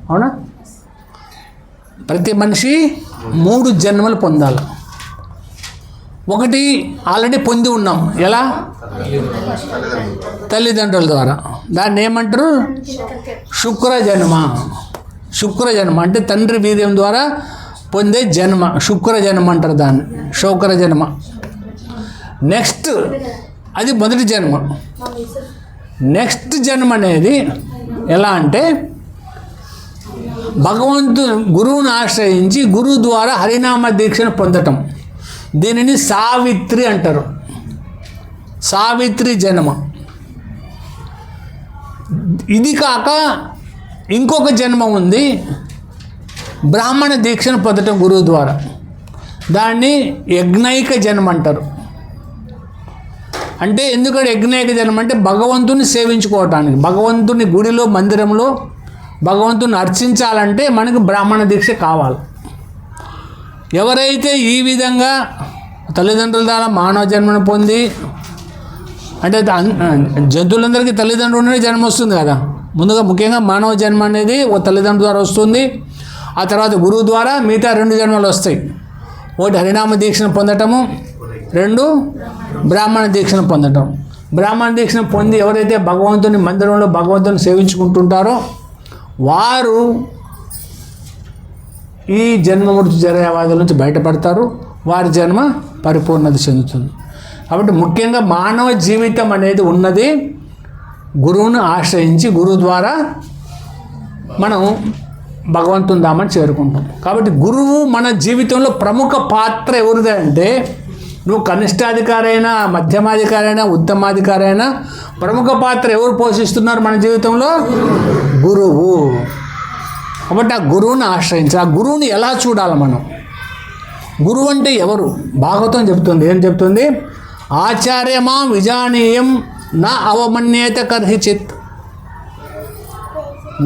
అవునా? ప్రతి మనిషి 3 జన్మలు పొందాలి. ఒకటి ఆల్రెడీ పొంది ఉన్నాం. ఎలా? తల్లిదండ్రుల ద్వారా. దాన్ని ఏమంటారు? శుక్రజన్మ. శుక్రజన్మ అంటే తండ్రి వీర్యం ద్వారా పొందే జన్మ శుక్రజన్మ అంటారు దాన్ని, శుక్రజన్మ. నెక్స్ట్ అది మొదటి జన్మ. నెక్స్ట్ జన్మ అనేది ఎలా అంటే గురువుని ఆశ్రయించి గురువు ద్వారా హరినామ దీక్షను పొందటం. దీనిని సావిత్రి అంటారు. సావిత్రి జన్మ. ఇది కాక ఇంకొక జన్మ ఉంది, బ్రాహ్మణ దీక్షను పొందటం గురువు ద్వారా. దాన్ని యజ్ఞైక జన్మ అంటారు. అంటే ఎందుకంటే యజ్ఞైక జన్మ అంటే భగవంతుని సేవించుకోవటానికి, భగవంతుని గుడిలో మందిరంలో భగవంతుని అర్చించాలంటే మనకు బ్రాహ్మణ దీక్ష కావాలి. ఎవరైతే ఈ విధంగా తల్లిదండ్రుల ద్వారా మానవ జన్మను పొంది, అంటే జంతువులందరికీ తల్లిదండ్రులనే జన్మ వస్తుంది కదా, ముందుగా ముఖ్యంగా మానవ జన్మ అనేది ఓ తల్లిదండ్రుల ద్వారా వస్తుంది. ఆ తర్వాత గురువు ద్వారా మిగతా 2 జన్మలు వస్తాయి. ఒకటి హరినామ దీక్షను పొందటము, 2 బ్రాహ్మణ దీక్షను పొందటం. బ్రాహ్మణ దీక్షను పొంది ఎవరైతే భగవంతుని మందిరంలో భగవంతుని సేవించుకుంటుంటారో వారు ఈ జన్మ మృత్యు జరావాదుల నుంచి బయటపడతారు. వారి జన్మ పరిపూర్ణత చెందుతుంది. కాబట్టి ముఖ్యంగా మానవ జీవితం అనేది ఉన్నది గురువును ఆశ్రయించి, గురువు ద్వారా మనం భగవంతుని ధామని చేరుకుంటాం. కాబట్టి గురువు మన జీవితంలో ప్రముఖ పాత్ర ఎవరిది అంటే, నువ్వు కనిష్టాధికారి అయినా, మధ్యమాధికారి అయినా, ఉత్తమాధికారి అయినా, ప్రముఖ పాత్ర ఎవరు పోషిస్తున్నారు మన జీవితంలో? గురువు. కాబట్టి ఆ గురువుని ఆశ్రయించి, ఆ గురువుని ఎలా చూడాలి మనం? గురువు అంటే ఎవరు? భాగవతం చెప్తుంది. ఏం చెప్తుంది? ఆచార్యమా విజానీయం నా అవమన్యేత కర్హిచిత్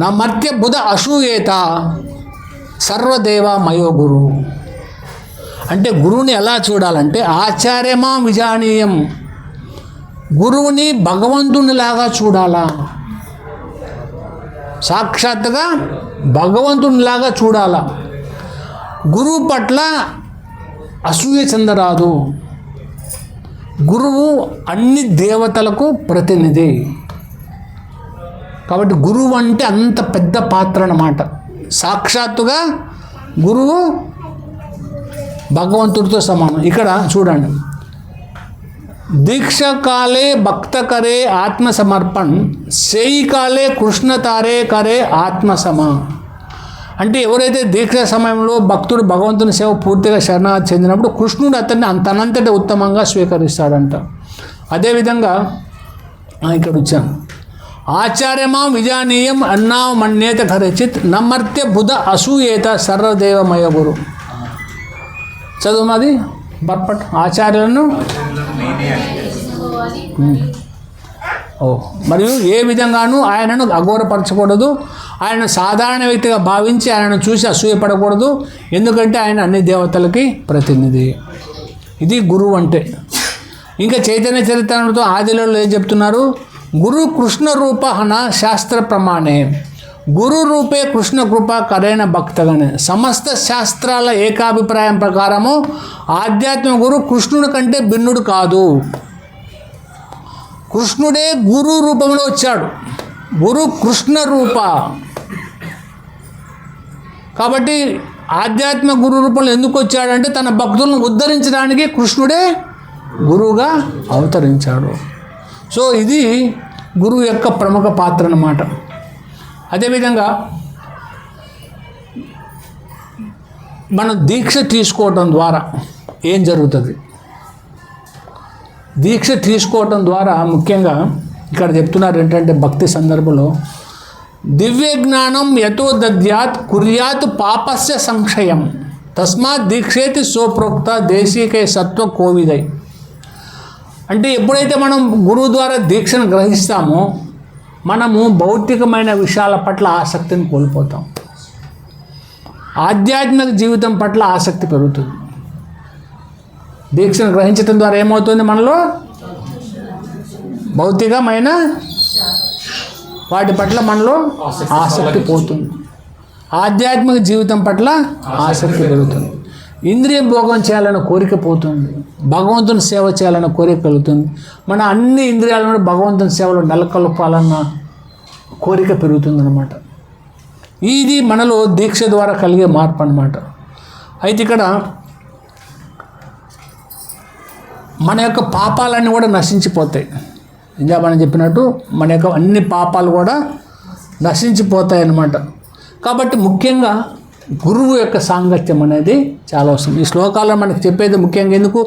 నా మర్త్య బుధ అసూయేత సర్వదేవ మయో గురు. అంటే గురువుని ఎలా చూడాలంటే ఆచార్యమా విజానీయం, గురువుని భగవంతునిలాగా చూడాలా, సాక్షాత్తుగా భగవంతునిలాగా చూడాలా. గురువు పట్ల అసూయ చెందరాదు. గురువు అన్ని దేవతలకు ప్రతినిధి. కాబట్టి గురువు అంటే అంత పెద్ద పాత్ర అన్నమాట. సాక్షాత్తుగా గురువు భగవంతుడితో సమానం. ఇక్కడ చూడండి, దీక్ష కాలే భక్త కరే ఆత్మ సమర్పణ్, సేయి కాలే కృష్ణ తారే కరే ఆత్మ సమా. అంటే ఎవరైతే దీక్ష సమయంలో భక్తుడు భగవంతుని సేవ పూర్తిగా శరణాగతి చెందినప్పుడు కృష్ణుడు అతన్ని తనంతటి ఉత్తమంగా స్వీకరిస్తాడంట. అదేవిధంగా ఇక్కడ వచ్చాను, ఆచార్యమా విజానీయం అన్నా మన్యేత ఖరచిత్ నమర్త్య బుధ అసూయేత సర్వదేవమయ గురు. చదువు మాది బర్పట్. ఆచార్యులను మరియు ఏ విధంగానూ ఆయనను అఘోరపరచకూడదు. ఆయన సాధారణ వ్యక్తిగా భావించి ఆయనను చూసి అసూయపడకూడదు. ఎందుకంటే ఆయన అన్ని దేవతలకి ప్రతినిధి. ఇది గురువు అంటే. ఇంకా చైతన్య చరిత్రతో ఆదిలో ఏం చెప్తున్నారు? గురు కృష్ణ రూపహన శాస్త్ర ప్రమాణే గురు రూపే కృష్ణ కృప కరైన భక్తగానే. సమస్త శాస్త్రాల ఏకాభిప్రాయం ప్రకారము ఆధ్యాత్మిక గురు కృష్ణుడి కంటే భిన్నుడు కాదు. కృష్ణుడే గురు రూపంలో వచ్చాడు. గురు కృష్ణ రూప. కాబట్టి ఆధ్యాత్మిక గురు రూపంలో ఎందుకు వచ్చాడంటే తన భక్తులను ఉద్ధరించడానికి కృష్ణుడే గురువుగా అవతరించాడు. సో ఇది గురువు యొక్క ప్రముఖ పాత్ర అన్నమాట. అదేవిధంగా మనం దీక్ష తీసుకోవటం ద్వారా ఏం జరుగుతుంది? దీక్ష తీసుకోవటం ద్వారా ముఖ్యంగా ఇక్కడ చెప్తున్నారు ఏంటంటే భక్తి సందర్భంలో దివ్య జ్ఞానం యతో దద్యాత్ కుర్యాత్ పాపస్య సంక్షయం తస్మాత్ దీక్షేతి సోప్రోక్త దేశీకే సత్వ కోవిదై. అంటే ఎప్పుడైతే మనం గురువు ద్వారా దీక్షను గ్రహిస్తామో మనము భౌతికమైన విషయాల పట్ల ఆసక్తిని కోల్పోతాం. ఆధ్యాత్మిక జీవితం పట్ల ఆసక్తి పెరుగుతుంది. దీక్షను గ్రహించడం ద్వారా ఏమవుతుంది? మనలో భౌతికమైన వాటి పట్ల మనలో ఆసక్తి పోతుంది. ఆధ్యాత్మిక జీవితం పట్ల ఆసక్తి పెరుగుతుంది. ఇంద్రియ భోగం చేయాలన్న కోరిక పోతుంది. భగవంతుని సేవ చేయాలన్న కోరిక కలుగుతుంది. మన అన్ని ఇంద్రియాలను భగవంతుని సేవలో నెలకొల్పాలన్న కోరిక పెరుగుతుంది అన్నమాట. ఇది మనలో దీక్ష ద్వారా కలిగే మార్పు అన్నమాట. అయితే ఇక్కడ మన యొక్క పాపాలన్నీ కూడా నశించిపోతాయి. ఇంకా మనం చెప్పినట్టు మన యొక్క అన్ని పాపాలు కూడా నశించిపోతాయి అన్నమాట. కాబట్టి ముఖ్యంగా గురువు యొక్క సాంగత్యం అనేది చాలా అవసరం. ఈ శ్లోకాల్లో మనకి చెప్పేది ముఖ్యంగా ఎందుకు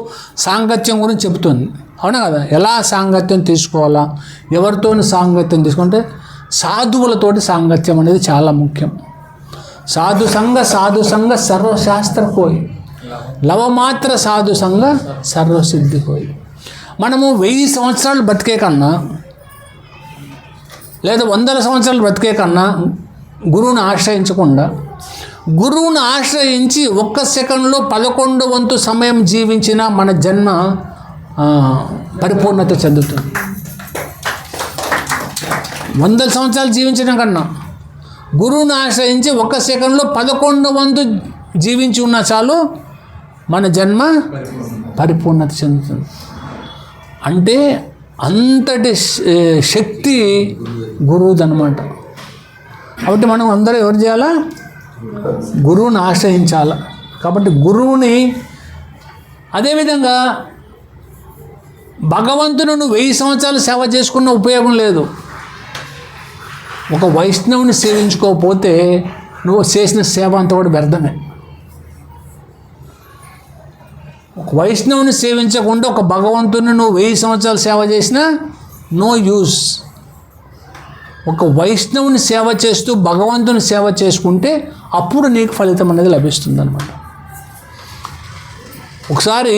సాంగత్యం గురించి చెబుతుంది, అవునా కదా? ఎలా సాంగత్యం తీసుకోవాలా, ఎవరితో సాంగత్యం తీసుకుంటే సాధువులతోటి సాంగత్యం అనేది చాలా ముఖ్యం. సాధు సంగ సర్వశాస్త్ర కోయి, లవమాత్ర సాధు సంగ సర్వసిద్ధి కోయి. మనము 1000 సంవత్సరాలు బతికే కన్నా లేదా 100 సంవత్సరాలు బతికే కన్నా గురువుని ఆశ్రయించకుండా, గురువుని ఆశ్రయించి 1 సెకండ్లో 11 వంతు సమయం జీవించిన మన జన్మ పరిపూర్ణత చెందుతుంది. 100 సంవత్సరాలు జీవించడం కన్నా గురువుని ఆశ్రయించి 1 సెకండ్లో 11 వంతు జీవించి ఉన్నా చాలు మన జన్మ పరిపూర్ణత చెందుతుంది. అంటే అంతటి శక్తి గురువుదన్నమాట. కాబట్టి మనం అందరూ ఎవరు చేయాలా? గురువుని ఆశ్రయించాల. కాబట్టి గురువుని, అదేవిధంగా భగవంతుని నువ్వు 1000 సంవత్సరాలు సేవ చేసుకున్న ఉపయోగం లేదు. ఒక వైష్ణవుని సేవించుకోకపోతే నువ్వు చేసిన సేవ అంతా కూడా వ్యర్థమే. ఒక వైష్ణవుని సేవించకుండా ఒక భగవంతుని నువ్వు 1000 సంవత్సరాలు సేవ చేసినా నో యూస్. ఒక వైష్ణవుని సేవ చేస్తూ భగవంతుని సేవ చేసుకుంటే అప్పుడు నీకు ఫలితం అనేది లభిస్తుంది అన్నమాట. ఒకసారి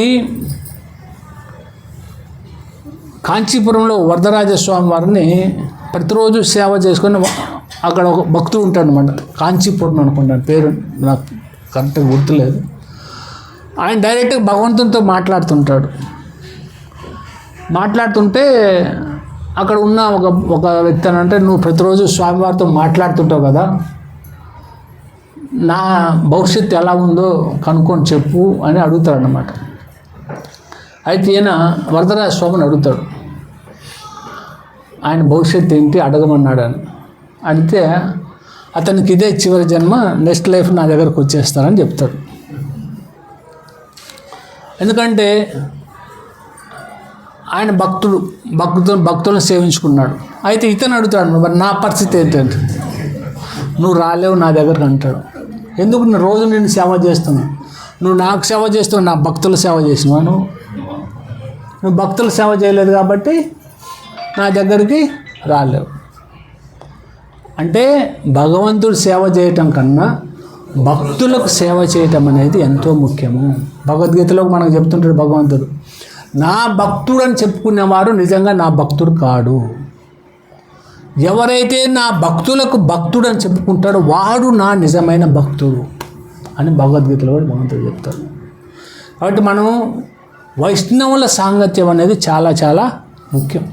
కాంచీపురంలో వరదరాజస్వామి వారిని ప్రతిరోజు సేవ చేసుకొని అక్కడ ఒక భక్తుడు ఉంటాడు అనమాట. కాంచీపురం అనుకుంటాను, పేరు నాకు కరెక్ట్గా గుర్తులేదు. ఆయన డైరెక్ట్గా భగవంతునితో మాట్లాడుతుంటే అక్కడ ఉన్న ఒక వ్యక్తి అని అంటే, నువ్వు ప్రతిరోజు స్వామివారితో మాట్లాడుతుంటావు కదా, నా భవిష్యత్తు ఎలా ఉందో కనుక్కొని చెప్పు అని అడుగుతాడు అన్నమాట. అయితే ఈయన వరదరాజ స్వామిని అడుగుతాడు, ఆయన భవిష్యత్తు ఏంటి అడగమన్నాడు అని. అడిగితే అతనికి ఇదే చివరి జన్మ, నెక్స్ట్ లైఫ్ నా దగ్గరకు వచ్చేస్తారని చెప్తాడు. ఎందుకంటే ఆయన భక్తులను సేవించుకున్నాడు. అయితే ఇతను అడుగుతాడు, మరి నా పరిస్థితి ఏంటంటే, నువ్వు రాలేవు నా దగ్గరకు అంటాడు. ఎందుకు? నేను రోజు నేను సేవ చేస్తున్నాను, నువ్వు నాకు సేవ చేస్తున్నావు, నా భక్తుల సేవ చేసినావు. నువ్వు భక్తుల సేవ చేయలేదు కాబట్టి నా దగ్గరికి రాలేవు. అంటే భగవంతుడు సేవ చేయటం కన్నా భక్తులకు సేవ చేయటం అనేది ఎంతో ముఖ్యము. భగవద్గీతలో మనకు చెప్తుంటాడు భగవంతుడు, నా భక్తుడు అని చెప్పుకునేవారు నిజంగా నా భక్తుడు కాడు. ఎవరైతే నా భక్తులకు భక్తుడు అని చెప్పుకుంటాడో వాడు నా నిజమైన భక్తుడు అని భగవద్గీతలో కూడా భగవంతుడు చెప్తాడు. కాబట్టి మనం వైష్ణవుల సాంగత్యం అనేది చాలా చాలా ముఖ్యం.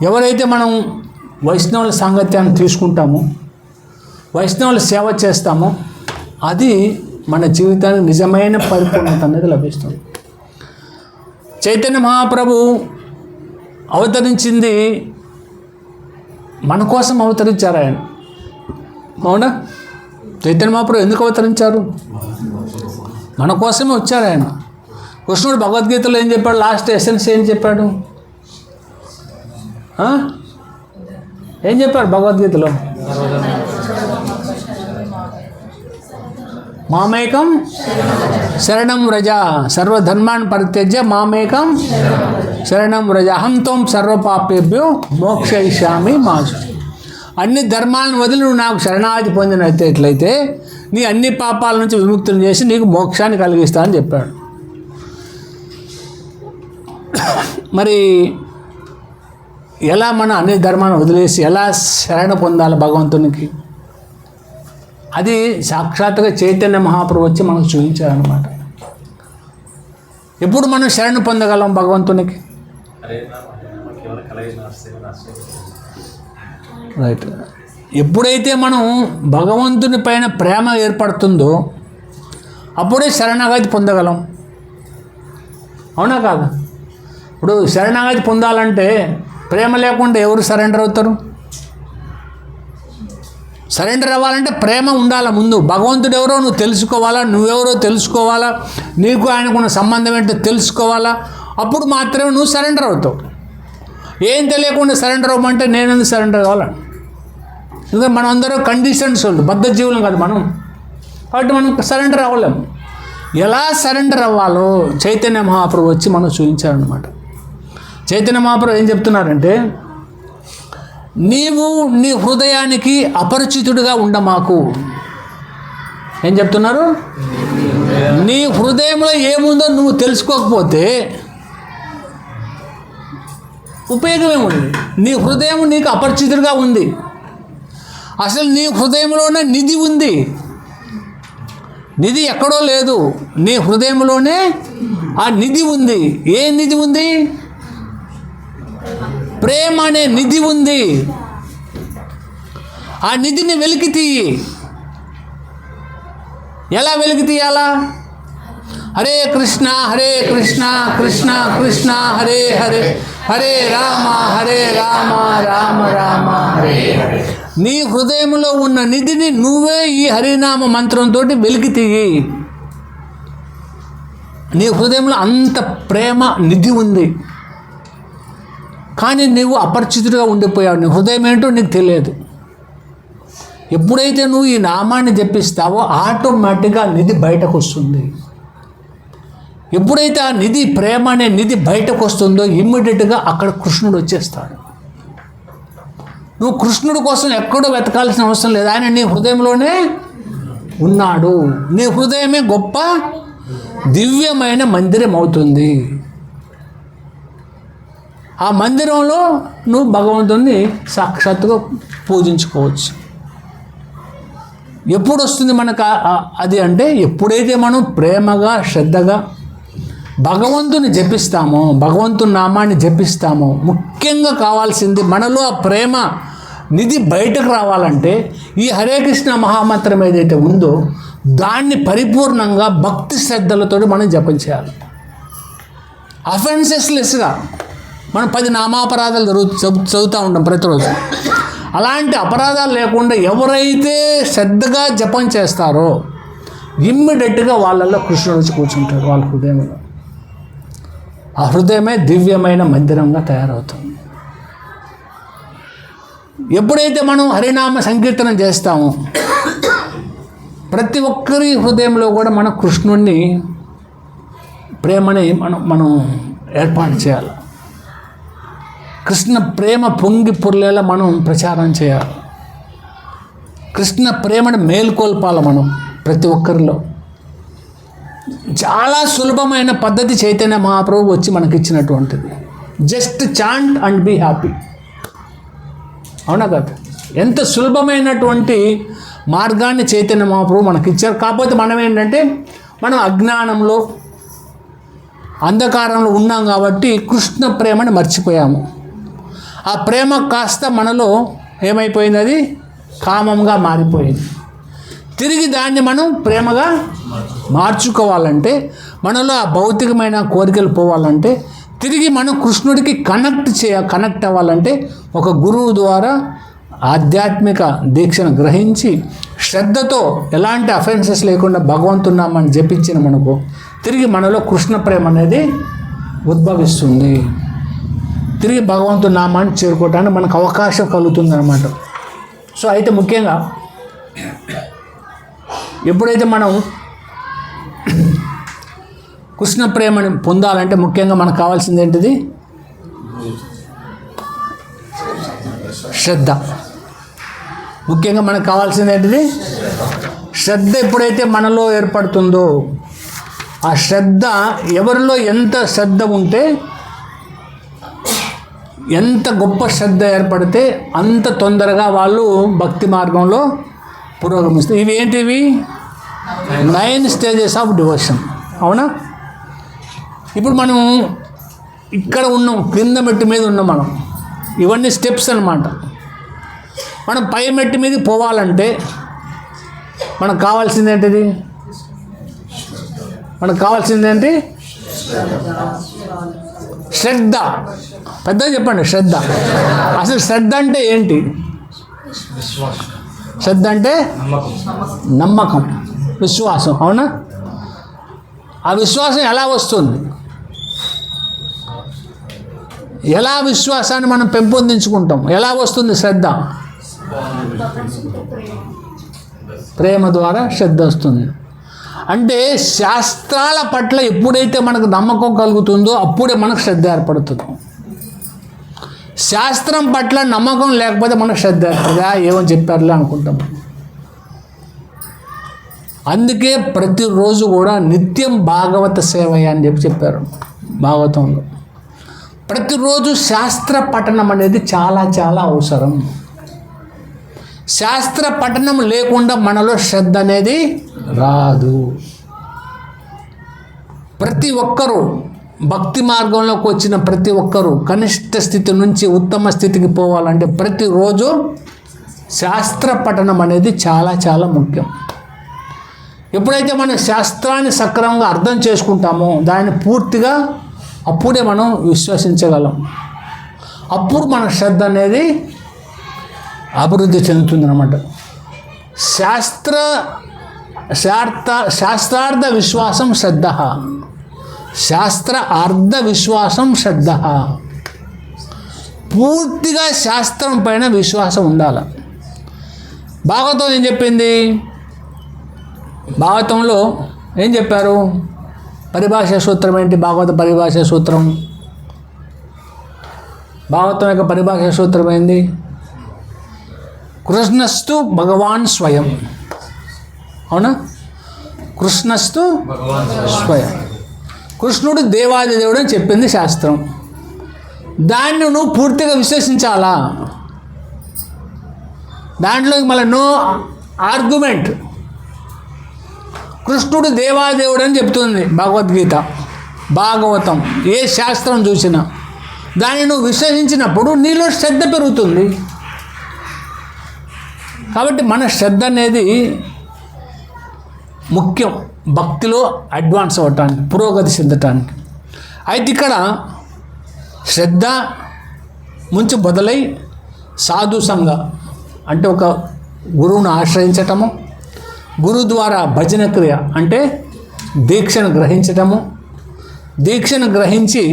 ఎవరైతే మనం వైష్ణవుల సాంగత్యాన్ని తీసుకుంటామో, వైష్ణవుల సేవ చేస్తామో, అది మన జీవితానికి నిజమైన పరిపూర్ణత అనేది లభిస్తుంది. చైతన్య మహాప్రభు అవతరించింది మన కోసం అవతరించారు ఆయన, అవునా? చైతన్య మహాప్రభు ఎందుకు అవతరించారు? మన కోసమే వచ్చారు ఆయన. కృష్ణుడు భగవద్గీతలో ఏం చెప్పాడు? లాస్ట్ ఎసెన్స్ ఏం చెప్పాడు? ఏం చెప్పారు భగవద్గీతలో? మామేకం శరణం వ్రజ, సర్వధర్మాన్ పరిత్యజ్య మామేకం శరణం వ్రజ, అహం త్వం సర్వపాపేభ్యో మోక్షయిష్యామి మా. అన్ని ధర్మాలను వదిలి నువ్వు నాకు శరణాగతి పొందినట్లయితే నీ అన్ని పాపాల నుంచి విముక్తిని చేసి నీకు మోక్షాన్ని కలిగిస్తా అని చెప్పాడు. మరి ఎలా మన అన్ని ధర్మాలను వదిలేసి ఎలా శరణ పొందాలి భగవంతునికి? అది సాక్షాత్తుగా చైతన్య మహాప్రభు వచ్చి మనకు చూపించారనమాట. ఎప్పుడు మనం శరణ పొందగలం భగవంతునికి? రైట్. ఎప్పుడైతే మనం భగవంతుని పైన ప్రేమ ఏర్పడుతుందో అప్పుడే శరణాగతి పొందగలం. అవునా కాదు? ఇప్పుడు శరణాగతి పొందాలంటే ప్రేమ లేకుండా ఎవరు సరెండర్ అవుతారు? సరెండర్ అవ్వాలంటే ప్రేమ ఉండాలా ముందు. భగవంతుడు ఎవరో నువ్వు తెలుసుకోవాలా, నువ్వెవరో తెలుసుకోవాలా, నీకు ఆయనకున్న సంబంధం ఏంటో తెలుసుకోవాలా. అప్పుడు మాత్రమే నువ్వు సరెండర్ అవుతావు. ఏం తెలియకుండా సరెండర్ అవ్వమంటే నేను సరెండర్ కావాలని. ఎందుకంటే మనం అందరూ కండిషన్స్ వాళ్ళు, బద్ధ జీవులం కాదు మనం. కాబట్టి మనం సరెండర్ అవ్వలేము. ఎలా సరెండర్ అవ్వాలో చైతన్య మహాప్రభు వచ్చి మనం చూపించారనమాట. చైతన్య మహాప్రభు ఏం చెప్తున్నారంటే, నీవు నీ హృదయానికి అపరిచితుడిగా ఉండమాకు. ఏం చెప్తున్నారు? నీ హృదయంలో ఏముందో నువ్వు తెలుసుకోకపోతే ఉపయోగం ఏముంది? నీ హృదయం నీకు అపరిచితుడిగా ఉంది. అసలు నీ హృదయంలోనే నిధి ఉంది. నిధి ఎక్కడో లేదు, నీ హృదయంలోనే ఆ నిధి ఉంది. ఏ నిధి ఉంది? ప్రేమ అనే నిధి ఉంది. ఆ నిధిని వెలికి తీయి. ఎలా వెలికి తీయాలా? హరే కృష్ణ హరే కృష్ణ కృష్ణ కృష్ణ హరే హరే, హరే రామ రామ రామ హరే హరే. నీ హృదయంలో ఉన్న నిధిని నువ్వే ఈ హరినామ మంత్రంతో వెలికి తీయి. నీ హృదయంలో అంత ప్రేమ నిధి ఉంది, కానీ నీవు అపరిచితుడిగా ఉండిపోయావు. నీ హృదయం ఏంటో నీకు తెలియదు. ఎప్పుడైతే నువ్వు ఈ నామాన్ని జపిస్తావో ఆటోమేటిక్గా నిధి బయటకు వస్తుంది. ఎప్పుడైతే ఆ నిధి, ప్రేమ అనే నిధి బయటకు వస్తుందో ఇమ్మీడియట్గా అక్కడ కృష్ణుడు వచ్చేస్తాడు. నువ్వు కృష్ణుడి కోసం ఎక్కడో వెతకాల్సిన అవసరం లేదు. ఆయన నీ హృదయంలోనే ఉన్నాడు. నీ హృదయమే గొప్ప దివ్యమైన మందిరం అవుతుంది. ఆ మందిరంలో నువ్వు భగవంతుని సాక్షాత్తుగా పూజించుకోవచ్చు. ఎప్పుడు వస్తుంది మనకు అది అంటే, ఎప్పుడైతే మనం ప్రేమగా శ్రద్ధగా భగవంతుని జపిస్తామో, భగవంతుని నామాన్ని జపిస్తామో. ముఖ్యంగా కావాల్సింది మనలో ఆ ప్రేమ నిధి బయటకు రావాలంటే ఈ హరే కృష్ణ మహామంత్రం ఏదైతే ఉందో దాన్ని పరిపూర్ణంగా భక్తి శ్రద్ధలతో మనం జపం చేయాలి. అఫెన్సెస్లెస్గా మనం 10 నామాపరాధాలు చదువుతూ ఉంటాం ప్రతిరోజు. అలాంటి అపరాధాలు లేకుండా ఎవరైతే శ్రద్ధగా జపం చేస్తారో ఇమ్మీడియట్గా వాళ్ళల్లో కృష్ణుడు వచ్చి కూర్చుంటాడు వాళ్ళ హృదయంలో. ఆ హృదయమే దివ్యమైన మందిరంగా తయారవుతుంది. ఎప్పుడైతే మనం హరినామ సంకీర్తనం చేస్తామో ప్రతి ఒక్కరి హృదయంలో కూడా మన కృష్ణుడిని ప్రేమని మనం ఏర్పాటు చేయాలి. కృష్ణ ప్రేమ పొంగి పొర్లేలా మనం ప్రచారం చేయాలి. కృష్ణ ప్రేమను మేల్కొల్పాలి మనం ప్రతి ఒక్కరిలో. చాలా సులభమైన పద్ధతి చైతన్య మహాప్రభు వచ్చి మనకిచ్చినటువంటిది. Just chant and be happy. అవునా కదా? ఎంత సులభమైనటువంటి మార్గాన్ని చైతన్య మహాప్రభు మనకిచ్చారు. కాకపోతే మనం ఏంటంటే మనం అజ్ఞానంలో అంధకారంలో ఉన్నాం కాబట్టి కృష్ణ ప్రేమని మర్చిపోయాము. ఆ ప్రేమ కాస్త మనలో ఏమైపోయింది? అది కామంగా మారిపోయింది. తిరిగి దాన్ని మనం ప్రేమగా మార్చుకోవాలంటే, మనలో ఆ భౌతికమైన కోరికలు పోవాలంటే, తిరిగి మనం కృష్ణుడికి కనెక్ట్ అవ్వాలంటే ఒక గురువు ద్వారా ఆధ్యాత్మిక దీక్షను గ్రహించి శ్రద్ధతో ఎలాంటి అఫెన్సెస్ లేకుండా భగవంతున్నామని జపించిన మనకు తిరిగి మనలో కృష్ణ ప్రేమ అనేది ఉద్భవిస్తుంది. తిరిగి భగవంతుని నామాన్ని చేరుకోవడానికి మనకు అవకాశం కలుగుతుంది అన్నమాట. సో అయితే ముఖ్యంగా ఎప్పుడైతే మనం కృష్ణ ప్రేమని పొందాలంటే ముఖ్యంగా మనకు కావాల్సింది ఏంటిది? శ్రద్ధ. ముఖ్యంగా మనకు కావాల్సింది ఏంటిది? శ్రద్ధ. ఎప్పుడైతే మనలో ఏర్పడుతుందో ఆ శ్రద్ధ, ఎవరిలో ఎంత శ్రద్ధ ఉంటే, ఎంత గొప్ప శ్రద్ధ ఏర్పడితే అంత తొందరగా వాళ్ళు భక్తి మార్గంలో పురోగమిస్తారు. ఇవి ఏంటివి? 9 స్టేజెస్ ఆఫ్ డివోషన్. అవునా? ఇప్పుడు మనం ఇక్కడ ఉన్నాం, క్రింద మెట్టు మీద ఉన్నాం మనం. ఇవన్నీ స్టెప్స్ అన్నమాట. మనం పై మెట్టు మీదకి పోవాలంటే మనకు కావాల్సింది ఏంటిది? మనకు కావాల్సింది ఏంటి? శ్రద్ధ. పెద్దగా చెప్పండి, శ్రద్ధ. అసలు శ్రద్ధ అంటే ఏంటి? శ్రద్ధ అంటే నమ్మకం, విశ్వాసం. అవునా? ఆ విశ్వాసం ఎలా వస్తుంది? ఎలా విశ్వాసాన్ని మనం పెంపొందించుకుంటాం? ఎలా వస్తుంది శ్రద్ధ? ప్రేమ ద్వారా శ్రద్ధ వస్తుంది. అంటే శాస్త్రాల పట్ల ఎప్పుడైతే మనకు నమ్మకం కలుగుతుందో అప్పుడే మనకు శ్రద్ధ ఏర్పడుతుంది. శాస్త్రం పట్ల నమ్మకం లేకపోతే మనకు శ్రద్ధ ఏర్పడదా, ఏమని చెప్పారులే అనుకుంటాం. అందుకే ప్రతిరోజు కూడా నిత్యం భాగవత సేవయ అని చెప్పారు భాగవతంలో. ప్రతిరోజు శాస్త్ర పఠనం అనేది చాలా చాలా అవసరం. శాస్త్ర పఠనం లేకుండా మనలో శ్రద్ధ అనేది రాదు. ప్రతి ఒక్కరూ భక్తి మార్గంలోకి వచ్చిన ప్రతి ఒక్కరూ కనిష్ట స్థితి నుంచి ఉత్తమ స్థితికి పోవాలంటే ప్రతిరోజు శాస్త్ర పఠనం అనేది చాలా చాలా ముఖ్యం. ఎప్పుడైతే మనం శాస్త్రాన్ని సక్రమంగా అర్థం చేసుకుంటామో దాన్ని పూర్తిగా అప్పుడే మనం విశ్వసించగలం. అప్పుడు మన శ్రద్ధ అనేది అభివృద్ధి చెందుతుందన్నమాట. శాస్త్రార్థ విశ్వాసం శ్రద్ధ, శాస్త్ర అర్థ విశ్వాసం శ్రద్ధ. పూర్తిగా శాస్త్రం పైన విశ్వాసం ఉండాలి. భాగవతం ఏం చెప్పింది? భాగవతంలో ఏం చెప్పారు? పరిభాష సూత్రం ఏంటి? భాగవత పరిభాష సూత్రం, భాగవతం యొక్క పరిభాష సూత్రం ఏంది? కృష్ణస్తు భగవాన్ స్వయం. అవునా? కృష్ణస్తు స్వయం. కృష్ణుడు దేవాది దేవుడు అని చెప్పింది శాస్త్రం. దాన్ని నువ్వు పూర్తిగా విశ్వసించాలా. దాంట్లో మళ్ళీ నో ఆర్గ్యుమెంట్. కృష్ణుడు దేవాదేవుడు అని చెప్తుంది భగవద్గీత, భాగవతం, ఏ శాస్త్రం చూసినా. దాన్ని నువ్వు విశ్వసించినప్పుడు నీలో శ్రద్ధ పెరుగుతుంది. కాబట్టి మన శ్రద్ధ అనేది ముఖ్యం భక్తిలో అడ్వాన్స్ అవ్వటానికి, పురోగతి చెందటానికి. అయితే ఇక్కడ శ్రద్ధ ముంచి మొదలై సాధు సంఘ అంటే ఒక గురువును ఆశ్రయించటము, గురువు ద్వారా భజన క్రియ అంటే దీక్షను గ్రహించటము, దీక్షను గ్రహించి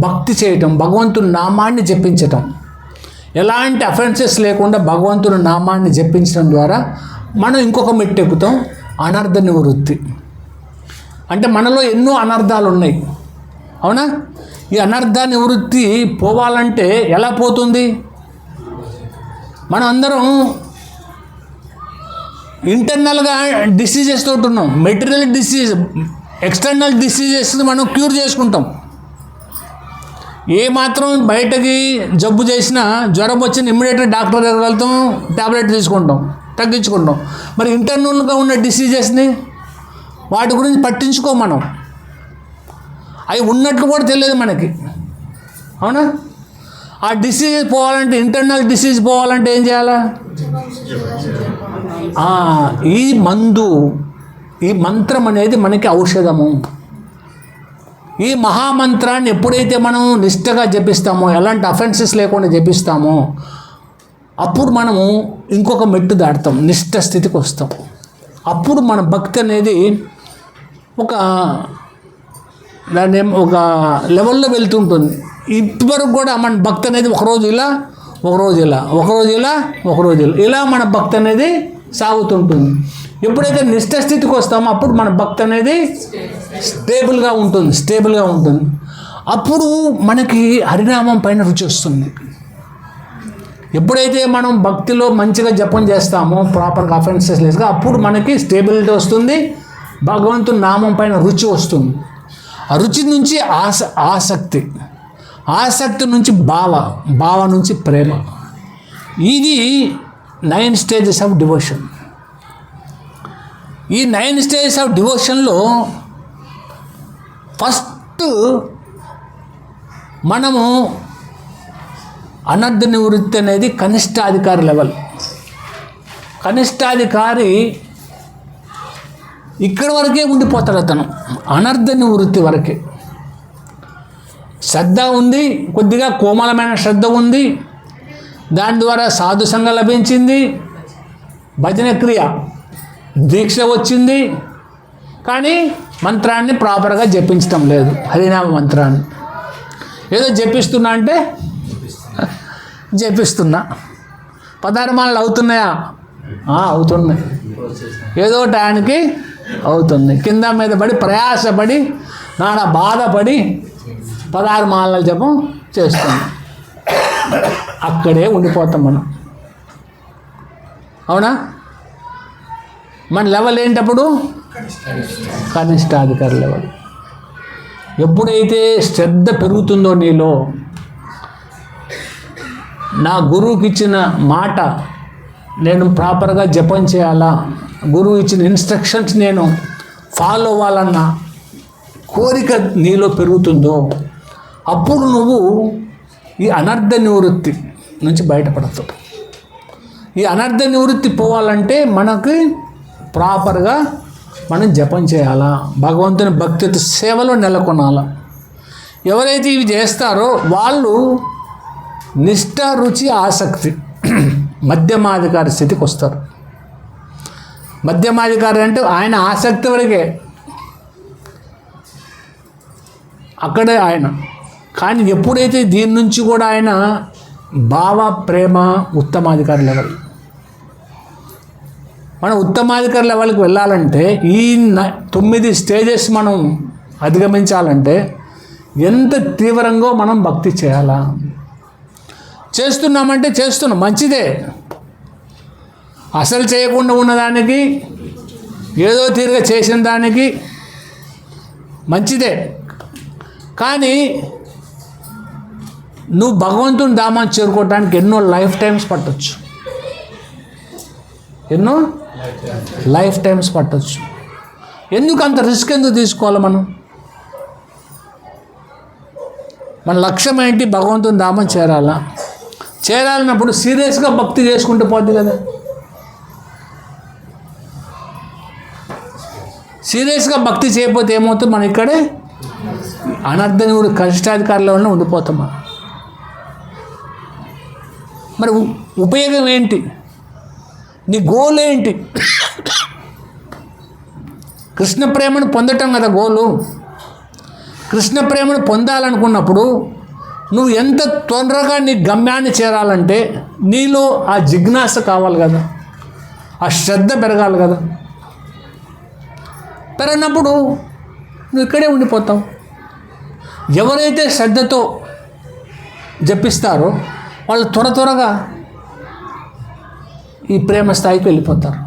భక్తి చేయటం, భగవంతుని నామాన్ని జపించటం, ఎలాంటి అఫెన్సెస్ లేకుండా భగవంతుని నామాన్ని జపించడం ద్వారా మనం ఇంకొక మెట్టు ఎక్కుతాం, అనర్థ నివృత్తి. అంటే మనలో ఎన్నో అనర్థాలు ఉన్నాయి. అవునా? ఈ అనర్థ నివృత్తి పోవాలంటే ఎలా పోతుంది? మనం అందరం ఇంటర్నల్గా డిసీజెస్ తోటి ఉన్నాం. మెటీరియల్ డిసీజ్, ఎక్స్టర్నల్ డిసీజెస్ని మనం క్యూర్ చేసుకుంటాం. ఏ మాత్రం బయటకి జబ్బు చేసినా, జ్వరం వచ్చిన ఇమ్మీడియట్గా డాక్టర్ దగ్గర వెళ్తాం, ట్యాబ్లెట్ తీసుకుంటాం, తగ్గించుకుంటాం. మరి ఇంటర్నల్గా ఉన్న డిసీజెస్ని వాటి గురించి పట్టించుకో మనం. అవి ఉన్నట్లు కూడా తెలియదు మనకి. అవునా? ఆ డిసీజ్ పోవాలంటే, ఇంటర్నల్ డిసీజ్ పోవాలంటే ఏం చేయాలా? ఈ మందు, ఈ మంత్రం అనేది మనకి ఔషధము. ఈ మహామంత్రాన్ని ఎప్పుడైతే మనం నిష్టగా జపిస్తామో, ఎలాంటి అఫెన్సెస్ లేకుండా జపిస్తామో, అప్పుడు మనము ఇంకొక మెట్టు దాటుతాం, నిష్ట స్థితికి వస్తాం. అప్పుడు మన భక్తి అనేది ఒక లెవెల్లో వెళ్తుంటుంది. ఇప్పటివరకు కూడా మన భక్తి అనేది ఒకరోజు ఇలా, ఒకరోజు ఇలా, ఒకరోజు ఇలా, ఒకరోజు ఇలా, ఇలా మన భక్తి అనేది సాగుతుంటుంది. ఎప్పుడైతే నిష్ట స్థితికి వస్తామో అప్పుడు మన భక్తి అనేది స్టేబుల్గా ఉంటుంది. అప్పుడు మనకి హరినామం పైన రుచి వస్తుంది. ఎప్పుడైతే మనం భక్తిలో మంచిగా జపం చేస్తామో, ప్రాపర్గా అఫెన్సెస్ లేదుగా, అప్పుడు మనకి స్టేబిలిటీ వస్తుంది, భగవంతుని నామం పైన రుచి వస్తుంది. ఆ రుచి నుంచి ఆసక్తి నుంచి భావ నుంచి ప్రేమ. ఇది 9 స్టేజెస్ ఆఫ్ డివోషన్. ఈ 9 స్టేజెస్ ఆఫ్ డివోషన్లో ఫస్ట్ మనము అనర్థ నివృత్తి అనేది కనిష్టాధికారి లెవెల్. కనిష్టాధికారి ఇక్కడి వరకే ఉండిపోతాడు. అతను అనర్థ నివృత్తి వరకే. శ్రద్ధ ఉంది, కొద్దిగా కోమలమైన శ్రద్ధ ఉంది, దాని ద్వారా సాధు సంఘం లభించింది, భజన క్రియ దీక్ష వచ్చింది, కానీ మంత్రాన్ని ప్రాపర్గా జపించటం లేదు. హరినామ మంత్రాన్ని ఏదో జపిస్తున్నా అంటే జపిస్తున్నా. 16 మాలలు అవుతున్నాయా? అవుతున్నాయి. ఏదో టయానికి అవుతుంది. కింద మీద పడి ప్రయాసపడి నానా బాధపడి 16 మాలల జపం చేస్తుంది. అక్కడే ఉండిపోతాం మనం. అవునా? మన లెవెల్ ఏంటప్పుడు? కనిష్టాధికారి లెవెల్. ఎప్పుడైతే శ్రద్ధ పెరుగుతుందో నీలో, నా గురువుకి ఇచ్చిన మాట నేను ప్రాపర్గా జపం చేయాలా, గురువు ఇచ్చిన ఇన్స్ట్రక్షన్స్ నేను ఫాలో అవ్వాలన్న కోరిక నీలో పెరుగుతుందో, అప్పుడు నువ్వు ఈ అనర్థ నివృత్తి నుంచి బయటపడతావు. ఈ అనర్థ నివృత్తి పోవాలంటే మనకి ప్రాపర్గా మనం జపం చేయాలా, భగవంతుని భక్తితో సేవలో నెలకొనాలా. ఎవరైతే ఇవి చేస్తారో వాళ్ళు నిష్ఠ, రుచి, ఆసక్తి మధ్యమాధికారి స్థితికి వస్తారు. మధ్యమాధికారి అంటే ఆయన ఆసక్తి వరకే, అక్కడే ఆయన. కానీ ఎప్పుడైతే దీని నుంచి కూడా ఆయన భావ, ప్రేమ, ఉత్తమాధికారి లెవెల్, మనం ఉత్తమాధికారి లెవెల్కి వెళ్ళాలంటే ఈ 9 స్టేజెస్ మనం అధిగమించాలంటే ఎంత తీవ్రంగా మనం భక్తి చేయాలా. చేస్తున్నామంటే చేస్తున్నాం, మంచిదే. అసలు చేయకుండా ఉన్నదానికి, ఏదో తీరుగా చేసిన దానికి మంచిదే. కానీ నువ్వు భగవంతుని ధామాన్ని చేరుకోవడానికి ఎన్నో లైఫ్ టైమ్స్ పట్టవచ్చు, ఎన్నో లైఫ్ టైమ్స్ పట్టవచ్చు. ఎందుకు అంత రిస్క్ ఎందుకు తీసుకోవాలి? మన లక్ష్యం ఏంటి? భగవంతుని ధామం చేరాలా. చేరాలన్నప్పుడు సీరియస్గా భక్తి చేసుకుంటూ పోద్ది కదా. సీరియస్గా భక్తి చేయకపోతే ఏమవుతుంది? మనం ఇక్కడే అనర్థ నివృత్తి కనిష్టాధికారుల వల్ల ఉండిపోతాం. మరి ఉపయోగం ఏంటి? నీ గోల్ ఏంటి? కృష్ణ ప్రేమను పొందటం కదా గోలు. కృష్ణ ప్రేమను పొందాలనుకున్నప్పుడు నువ్వు ఎంత తొందరగా నీ గమ్యాన్ని చేరాలంటే నీలో ఆ జిజ్ఞాస కావాలి కదా, ఆ శ్రద్ధ పెరగాలి కదా. పెరిగినప్పుడు నువ్వు ఇక్కడే ఉండిపోతావు. ఎవరైతే శ్రద్ధతో జపిస్తారో వాళ్ళు త్వరగా ఈ ప్రేమ స్థాయికి వెళ్ళిపోతారు,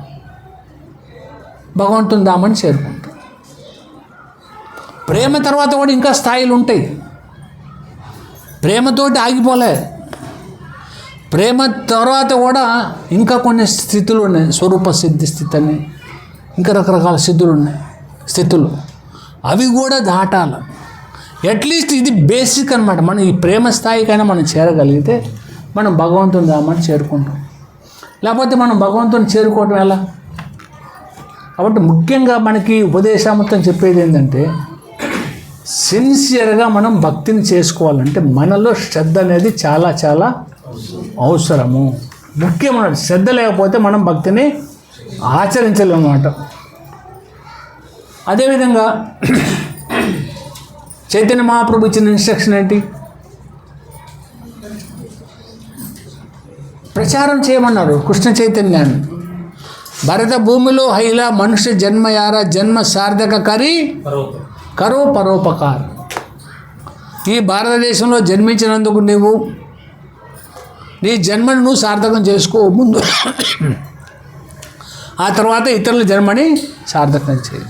భగవంతుని ధామని చేరుకుంటారు. ప్రేమ తర్వాత కూడా ఇంకా స్థాయిలు ఉంటాయి. ప్రేమతోటి ఆగిపోలే. ప్రేమ తర్వాత కూడా ఇంకా కొన్ని స్థితులు ఉన్నాయి. స్వరూప సిద్ధి స్థితి అని ఇంకా రకరకాల స్థితులు అవి కూడా దాటాలి. అట్లీస్ట్ ఇది బేసిక్ అనమాట. మనం ఈ ప్రేమ స్థాయికైనా మనం చేరగలిగితే మనం భగవంతుని ధామాన్ని చేరుకుంటాం. లేకపోతే మనం భగవంతుని చేరుకోవటం ఎలా? కాబట్టి ముఖ్యంగా మనకి ఉపదేశామృతం చెప్పేది ఏంటంటే, సిన్సియర్గా మనం భక్తిని చేసుకోవాలంటే మనలో శ్రద్ధ అనేది చాలా చాలా అవసరము, ముఖ్యమైన. శ్రద్ధ లేకపోతే మనం భక్తిని ఆచరించలేము అన్నమాట. అదేవిధంగా చైతన్య మహాప్రభు ఇచ్చిన ఇన్స్ట్రక్షన్ ఏంటి? ప్రచారం చేయమన్నారు కృష్ణ చైతన్యాన్ని. భరత భూమిలో హైలా మనుష్య జన్మ యారా జన్మ సార్థక కరో పరోపకార్. ఈ భారతదేశంలో జన్మించినందుకు నీవు నీ జన్మను నువ్వు సార్థకం చేసుకో ముందు, ఆ తర్వాత ఇతరుల జన్మని సార్థకం చేయి.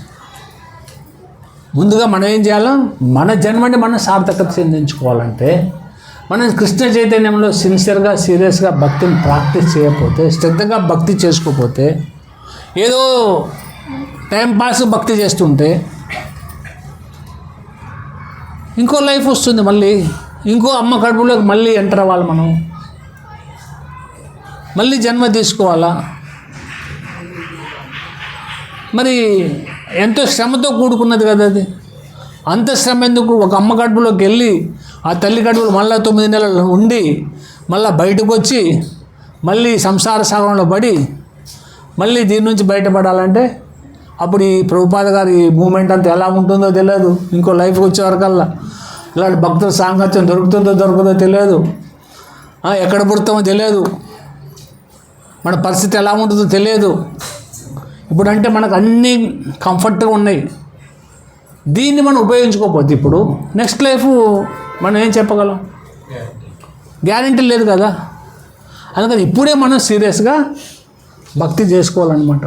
ముందుగా మనం ఏం చేయాలో, మన జన్మని మనం సార్థకత చెందించుకోవాలంటే మనం కృష్ణ చైతన్యంలో సిన్సియర్గా సీరియస్గా భక్తిని ప్రాక్టీస్ చేయకపోతే, శ్రద్ధగా భక్తి చేసుకోకపోతే, ఏదో టైంపాస్ భక్తి చేస్తుంటే ఇంకో లైఫ్ వస్తుంది. మళ్ళీ ఇంకో అమ్మ కడుపులోకి మళ్ళీ ఎంటర్ అవ్వాలి, మనం మళ్ళీ జన్మ తీసుకోవాలా. మరి ఎంతో శ్రమతో కూడుకున్నది కదా అది. అంత శ్రమ ఎందుకు? ఒక అమ్మ కడుపులోకి వెళ్ళి ఆ తల్లి కడుపులో మళ్ళీ 9 నెలలు ఉండి మళ్ళీ బయటకు వచ్చి మళ్ళీ సంసార సాగరంలో పడి మళ్ళీ దీని నుంచి బయటపడాలంటే అప్పుడు ఈ ప్రభుపాద గారి మూమెంట్ అంతా ఎలా ఉంటుందో తెలియదు. ఇంకో లైఫ్కి వచ్చేవరకల్లా ఇలాంటి భక్తుల సాంగత్యం దొరుకుతుందో తెలియదు, ఎక్కడ పుడతామో తెలియదు, మన పరిస్థితి ఎలా ఉంటుందో తెలియదు. ఇప్పుడంటే మనకు అన్నీ కంఫర్ట్గా ఉన్నాయి. దీన్ని మనం ఉపయోగించుకోకపోతే ఇప్పుడు నెక్స్ట్ లైఫ్ మనం ఏం చెప్పగలం? గ్యారెంటీ లేదు కదా. అందుకని ఇప్పుడే మనం సీరియస్గా భక్తి చేసుకోవాలన్నమాట.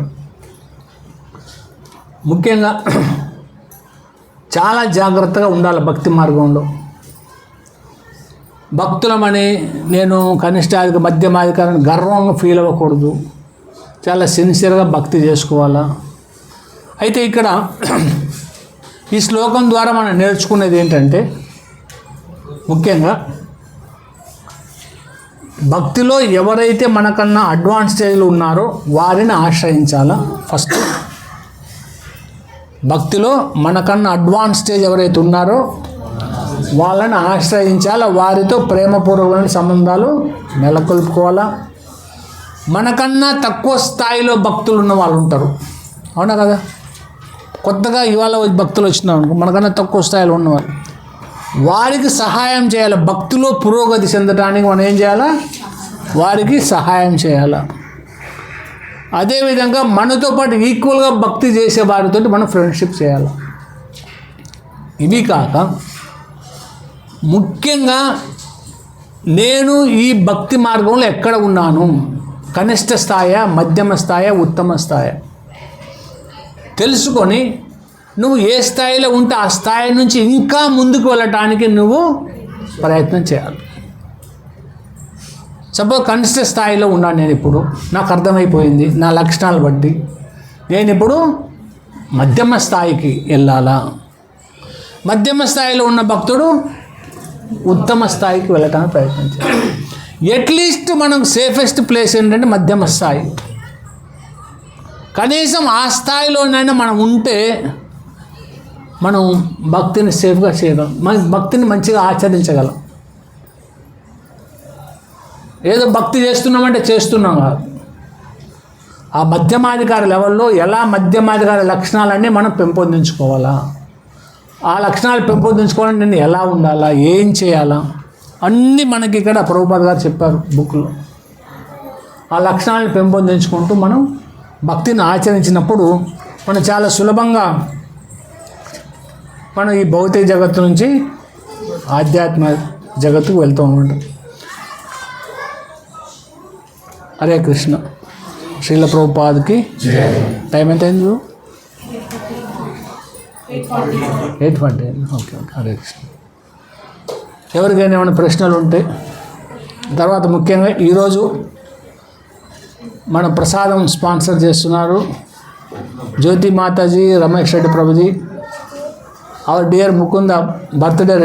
ముఖ్యంగా చాలా జాగ్రత్తగా ఉండాలి భక్తి మార్గంలో. భక్తులమని నేను కనిష్టాధిక మధ్యమాధికారిని గర్వంగా ఫీల్ అవ్వకూడదు. చాలా సిన్సియర్గా భక్తి చేసుకోవాలా. అయితే ఇక్కడ ఈ శ్లోకం ద్వారా మనం నేర్చుకునేది ఏంటంటే ముఖ్యంగా భక్తిలో ఎవరైతే మనకన్నా అడ్వాన్స్ స్టేజ్లో ఉన్నారో వారిని ఆశ్రయించాలా. ఫస్ట్ భక్తిలో మనకన్నా అడ్వాన్స్ స్టేజ్ ఎవరైతే ఉన్నారో వాళ్ళని ఆశ్రయించాలా, వారితో ప్రేమపూర్వకమైన సంబంధాలు నెలకొల్పుకోవాలా. మనకన్నా తక్కువ స్థాయిలో భక్తులు ఉన్న వాళ్ళు ఉంటారు, అవునా కదా. కొత్తగా ఇవాళ భక్తులు వచ్చినారు అనుకో, మనకన్నా తక్కువ స్థాయిలో ఉన్నవాళ్ళు, వారికి సహాయం చేయాలి. భక్తిలో పురోగతి చెందడానికి మనం ఏం చేయాలా? వారికి సహాయం చేయాలా. అదేవిధంగా మనతో పాటు ఈక్వల్గా భక్తి చేసే వారితో మనం ఫ్రెండ్షిప్ చేయాలి. ఇవి కాక ముఖ్యంగా నేను ఈ భక్తి మార్గంలో ఎక్కడ ఉన్నాను, కనిష్ట స్థాయి, మధ్యమ స్థాయి, ఉత్తమ స్థాయి తెలుసుకొని నువ్వు ఏ స్థాయిలో ఉంటే ఆ స్థాయి నుంచి ఇంకా ముందుకు వెళ్ళటానికి నువ్వు ప్రయత్నం చేయాలి. సపోజ్ కనిష్ట స్థాయిలో ఉన్నాను నేను, ఇప్పుడు నాకు అర్థమైపోయింది నా లక్షణాలు బట్టి నేను ఇప్పుడు మధ్యమ స్థాయికి వెళ్ళాలా. మధ్యమ స్థాయిలో ఉన్న భక్తుడు ఉత్తమ స్థాయికి వెళ్ళటానికి ప్రయత్నం చేయాలి. అట్లీస్ట్ మనం సేఫెస్ట్ ప్లేస్ ఏంటంటే మధ్యమ స్థాయి. కనీసం ఆ స్థాయిలోనైనా మనం ఉంటే మనం భక్తిని సేఫ్గా చేయగలం, మన భక్తిని మంచిగా ఆచరించగలం. ఏదో భక్తి చేస్తున్నామంటే చేస్తున్నాం కాదు. ఆ మధ్యమాధికారి లెవెల్లో ఎలా మధ్యమాధికారి లక్షణాలన్నీ మనం పెంపొందించుకోవాలా, ఆ లక్షణాలు పెంపొందించుకోవాలంటే నేను ఎలా ఉండాలా, ఏం చేయాలా అన్నీ మనకి ఇక్కడ ప్రభుపాద గారు చెప్పారు బుక్లో. ఆ లక్షణాలను పెంపొందించుకుంటూ మనం భక్తిని ఆచరించినప్పుడు మనం చాలా సులభంగా మనం ఈ భౌతిక జగత్తు నుంచి ఆధ్యాత్మ జగత్తుకు వెళ్తూ ఉంటాం. హరే కృష్ణ. శ్రీల ప్రభుపాదకి టైం ఎంత అయింది? 8:40. ఓకే. హరే కృష్ణ. ఎవరికైనా ఏమైనా ప్రశ్నలు ఉంటే తర్వాత ముఖ్యంగా ఈరోజు మన ప్రసాదం స్పాన్సర్ చేస్తున్నారు జ్యోతి మాతాజీ, రమేష్ రెడ్డి ప్రభుజీ. అవర్ డియర్ ముకుంద బర్త్డే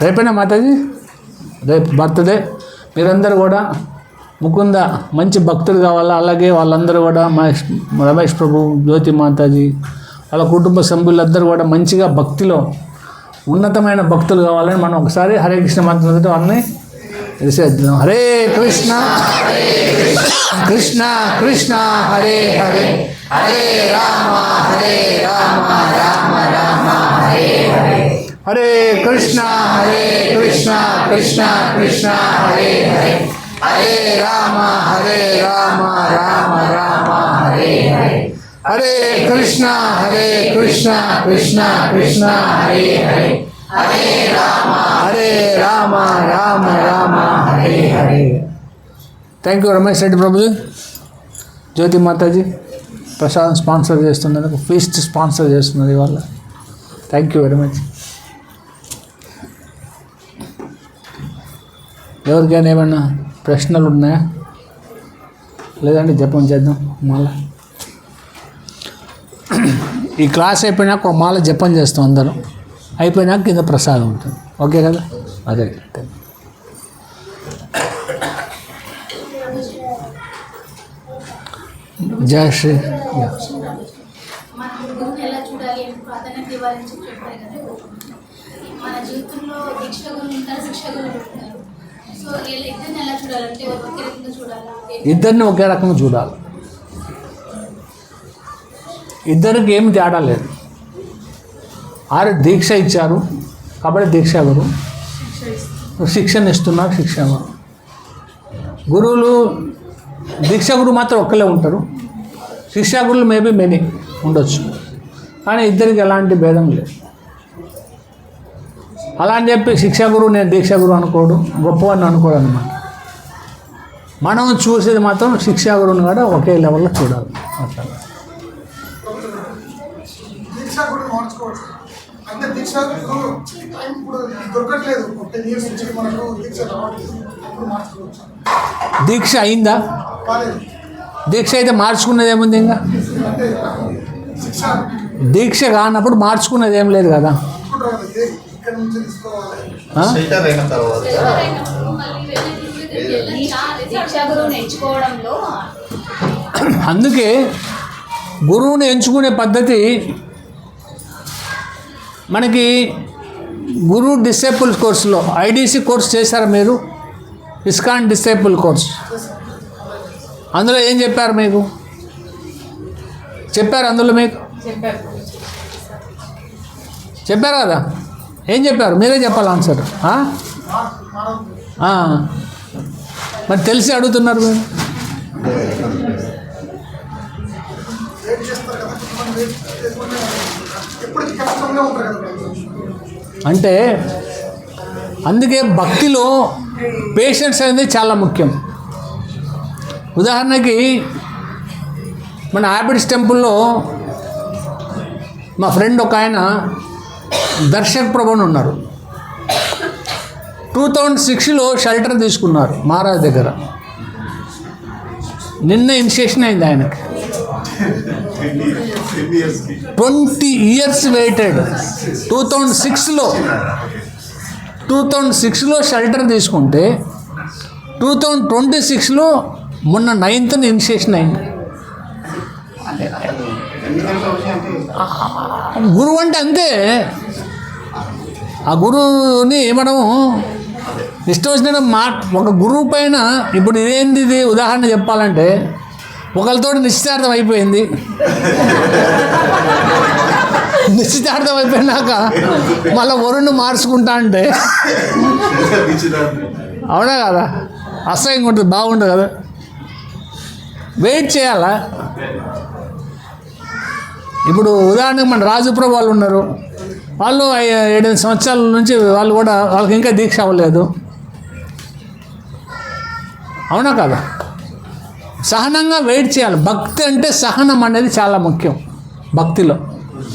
రేపేనా మాతాజీ? రేపు బర్త్డే. మీరందరూ కూడా ముకుంద మంచి భక్తులు కావాలా. అలాగే వాళ్ళందరూ కూడా రమేష్ ప్రభు, జ్యోతి మాతాజీ, వాళ్ళ కుటుంబ సభ్యులందరూ కూడా మంచిగా భక్తిలో ఉన్నతమైన భక్తులు కావాలని మనం ఒకసారి హరే కృష్ణ మంత్రంతో వాళ్ళని తెలిసేద్దాం. హరే కృష్ణ కృష్ణ కృష్ణ హరే హరే, హరే రామ రామ రామ హరే హరే, హరే కృష్ణ కృష్ణ కృష్ణ హరే హరే, హరే రామ రామ రామ హరే హరే, హరే కృష్ణ కృష్ణ కృష్ణ హరే హరే, హరే రామ రామ హరే హరే. థ్యాంక్ యూ రమేష్ రెడ్డి ప్రభుజీ, జ్యోతి మాతాజీ ప్రసాదం స్పాన్సర్ చేస్తున్నారు, ఫీస్ట్ స్పాన్సర్ చేస్తున్నారు ఇవాళ. Thank you very much. ఎవరికైనా ఏమైనా ప్రశ్నలు ఉన్నాయా? లేదంటే జపం చేద్దాం మాల. ఈ క్లాస్ అయిపోయినాక ఒక మాల జపం చేస్తాం అందరం, అయిపోయినాక కింద ప్రసాదం ఉంటుంది. ఓకే కదా? అదే. జయ శ్రీ. మన గురువుని ఎలా చూడాలి, ప్రాధాన్యత ఇవ్వాలని చెప్పారు కదా. మన జీవితంలో దీక్ష గురువు ఉంటారు, శిక్ష గురువు ఉంటారు. సో ఇద్దరిని ఎలా చూడాలంటే ఒకే రకంగా చూడాలా? ఇద్దరిని ఒకే రకంగా చూడాలి. ఇద్దరికి ఏమి తేడా లేదు. ఆరు దీక్ష ఇచ్చారు కాబట్టి దీక్షా గురువు, శిక్షణ ఇస్తున్నారు శిక్షా గురువు. గురువులు దీక్షా గురువు మాత్రం ఒక్కలే ఉంటారు, శిక్షా గురువులు మేబీ మెనీ ఉండొచ్చు, కానీ ఇద్దరికి ఎలాంటి భేదం లేదు. అలా అని చెప్పి శిక్షా గురువు నేను దీక్షా గురువు అనుకోడు, గొప్పవాడిని అనుకోడు అనమాట. మనం చూసేది మాత్రం శిక్షా గురువుని కూడా ఒకే లెవెల్లో చూడాలి. అట్లా దీక్ష అయిందా? దీక్ష అయితే మార్చుకునేది ఏముంది? ఇంకా దీక్ష కానప్పుడు మార్చుకునేది ఏం లేదు కదా. అందుకే గురువుని ఎంచుకునే పద్ధతి మనకి గురు డిసైపుల్ కోర్సులో ఐడిసి కోర్స్ చేశారా మీరు? ఇస్కాన్ డిసైపుల్ కోర్స్, అందులో ఏం చెప్పారు మీకు? చెప్పారు అందులో మీకు చెప్పారు కదా, ఏం చెప్పారు? మీరే చెప్పాలి ఆన్సర్. మరి తెలిసి అడుగుతున్నారు మీరు. అంటే అందుకే భక్తిలో పేషెన్స్ అనేది చాలా ముఖ్యం. ఉదాహరణకి మన హ్యాబిట్స్ టెంపుల్లో మా ఫ్రెండ్ ఒక ఆయన దర్శక్ ప్రభుని ఉన్నారు. 2006లో షెల్టర్ తీసుకున్నారు మహారాజ్ దగ్గర. నిన్న ఇనిషియేషన్ అయింది ఆయనకి. 20 years వెయిటెడ్. 2006లో షెల్టర్ తీసుకుంటే 2026లో మొన్న 9th ఇనిషియేషన్ అయింది. గురువు అంటే అంతే. ఆ గురువుని మనము ఇష్టం వచ్చిన ఒక గురువు పైన ఇప్పుడు ఇదేంది, ఇది ఉదాహరణ చెప్పాలంటే ఒకరితో నిశ్చితార్థం అయిపోయింది. నిశ్చితార్థం అయిపోయినాక మళ్ళీ వరుణ్ణి మార్చుకుంటా అంటే అవునా కదా, అసహ్యంగా ఉంటుంది, బాగుంటుంది కదా. వెయిట్ చేయాలా? ఇప్పుడు ఉదాహరణకు మన రాజుప్రభు వాళ్ళు ఉన్నారు, వాళ్ళు 7 సంవత్సరాల నుంచి వాళ్ళు కూడా వాళ్ళకి ఇంకా దీక్ష అవ్వలేదు, అవునా కదా. సహనంగా వెయిట్ చేయాలి. భక్తి అంటే సహనం అనేది చాలా ముఖ్యం భక్తిలో.